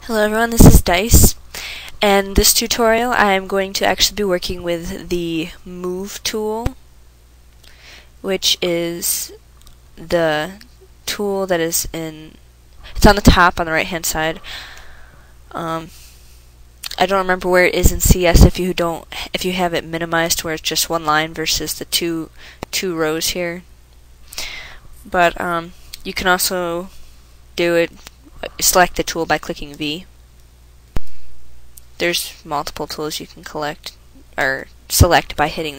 Hello everyone, this is Dice, and this tutorial I am going to actually be working with the Move tool, which is the tool that is it's on the top on the right hand side. I don't remember where it is in CS if you have it minimized where it's just one line versus the two rows here. But you can also select the tool by clicking V. There's multiple tools you can select by hitting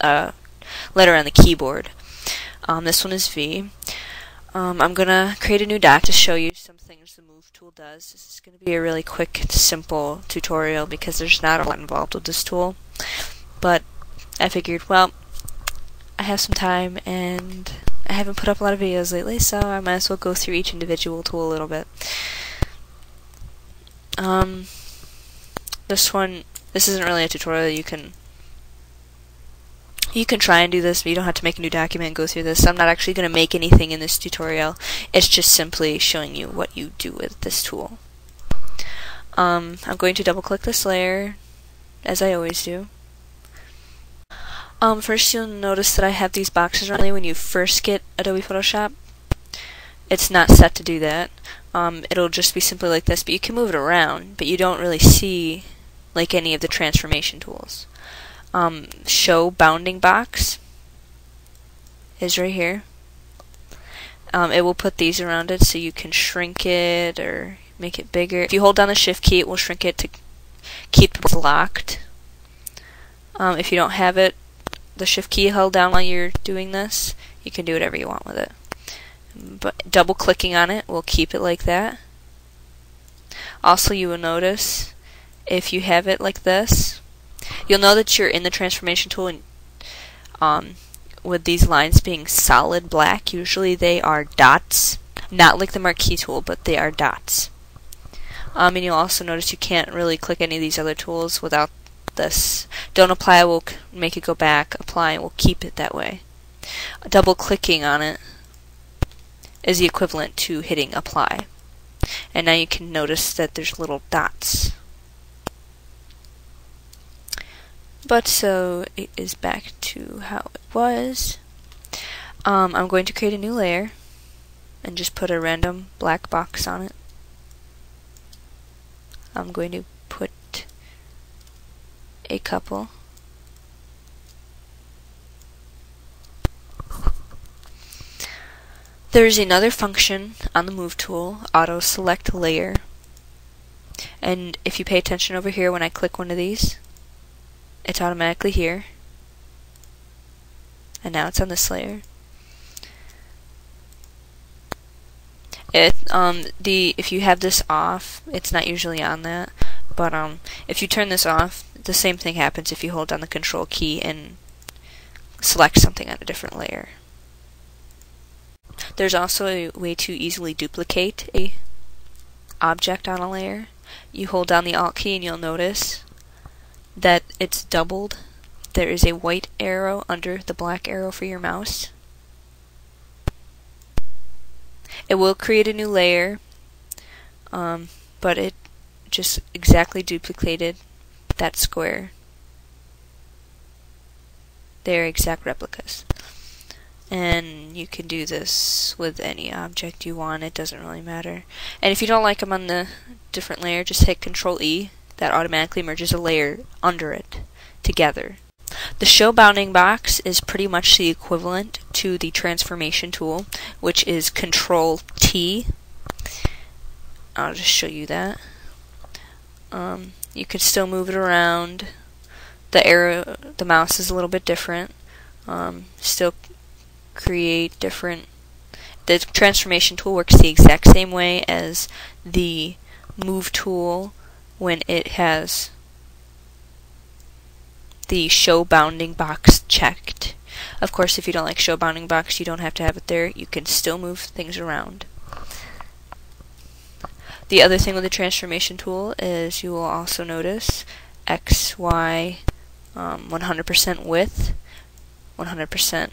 the letter on the keyboard. This one is V. I'm gonna create a new doc to show you some things the Move tool does. This is gonna be a really quick, simple tutorial because there's not a lot involved with this tool. But I figured, well, I have some time and I haven't put up a lot of videos lately, so I might as well go through each individual tool a little bit. This isn't really a tutorial. You can try and do this, but you don't have to make a new document and go through this. I'm not actually going to make anything in this tutorial. It's just simply showing you what you do with this tool. I'm going to double click this layer, as I always do. First you'll notice that I have these boxes around when you first get Adobe Photoshop. It's not set to do that. It'll just be simply like this, but you can move it around, but you don't really see like any of the transformation tools. Show bounding box is right here. It will put these around it so you can shrink it or make it bigger. If you hold down the shift key, it will shrink it to keep it locked. If you don't have the shift key held down while you're doing this, you can do whatever you want with it. But double clicking on it will keep it like that. Also, you will notice if you have it like this, you'll know that you're in the transformation tool, and with these lines being solid black, usually they are dots, not like the marquee tool, but they are dots. And you'll also notice you can't really click any of these other tools without this. Don't apply will make it go back, apply will keep it that way. Double clicking on it is the equivalent to hitting apply. And now you can notice that there's little dots. But so it is back to how it was. I'm going to create a new layer and just put a random black box on it. I'm going to put a couple. There's another function on the Move tool, Auto Select Layer. And if you pay attention over here when I click one of these, it's automatically here. And now it's on this layer. If you have this off, it's not usually on that. But if you turn this off, the same thing happens if you hold down the Control key and select something on a different layer. There's also a way to easily duplicate a object on a layer. You hold down the Alt key and you'll notice that it's doubled. There is a white arrow under the black arrow for your mouse. It will create a new layer, but it just exactly duplicated that square. They're exact replicas. And you can do this with any object you want, it doesn't really matter. And if you don't like them on the different layer, just hit Control E. That automatically merges a layer under it together. The Show Bounding box is pretty much the equivalent to the transformation tool, which is Control T. I'll just show you that. You could still move it around. The mouse is a little bit different. Still create different. The transformation tool works the exact same way as the Move tool when it has the Show Bounding box checked. Of course, if you don't like Show Bounding box, you don't have to have it there. You can still move things around. The other thing with the transformation tool is you will also notice X, Y, 100% width, 100%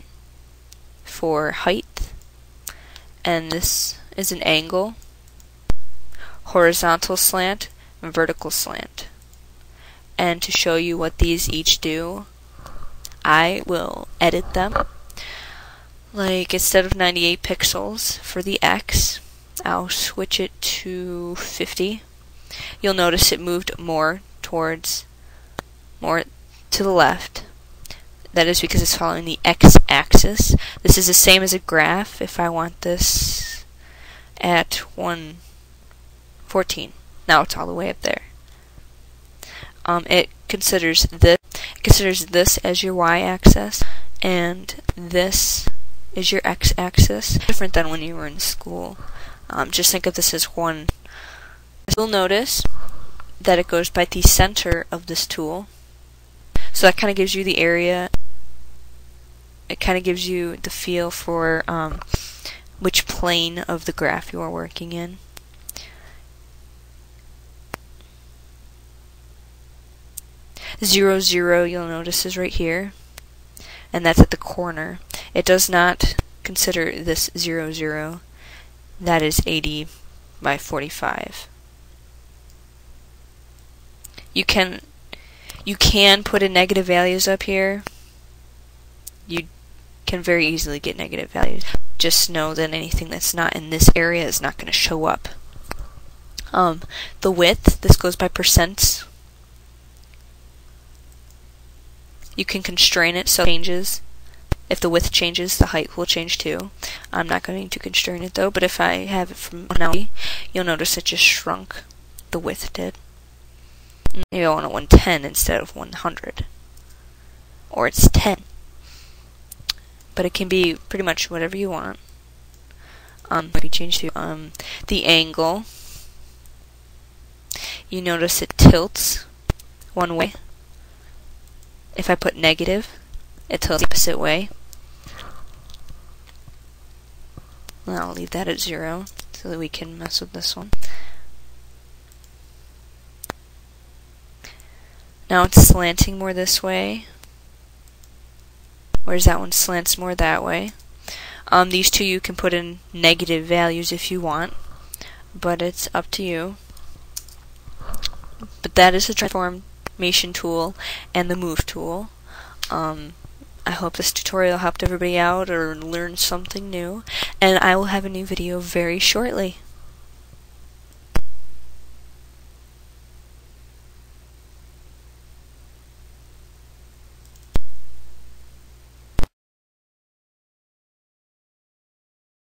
for height, and this is an angle. horizontal slant, and vertical slant. And to show you what these each do, I will edit them. Like, instead of 98 pixels for the X, I'll switch it to 50. You'll notice it moved more to the left. That is because it's following the x-axis. This is the same as a graph. If I want this at 114, now it's all the way up there. It considers this as your y-axis, and this is your x-axis. Different than when you were in school. Just think of this as one. You'll notice that it goes by the center of this tool. So that kind of gives you the area. It kind of gives you the feel for which plane of the graph you are working in. Zero, zero, you'll notice is right here, and that's at the corner. It does not consider this 0, 0. That is 80 by 45. You can put in negative values up here. You can very easily get negative values. Just know that anything that's not in this area is not going to show up. The width, this goes by percents. You can constrain it so it changes. If the width changes, the height will change too. I'm not going to constrain it though, but if I have it from 190, you'll notice it just shrunk. The width did. Maybe I want it 110 instead of 100. Or it's 10. But it can be pretty much whatever you want. We change to the angle. You notice it tilts one way. If I put negative, it tilts the opposite way. Well, I'll leave that at 0 so that we can mess with this one. Now it's slanting more this way, whereas that one slants more that way. These two you can put in negative values if you want, but it's up to you. But that is the transformation tool and the move tool. I hope this tutorial helped everybody out or learned something new, and I will have a new video very shortly.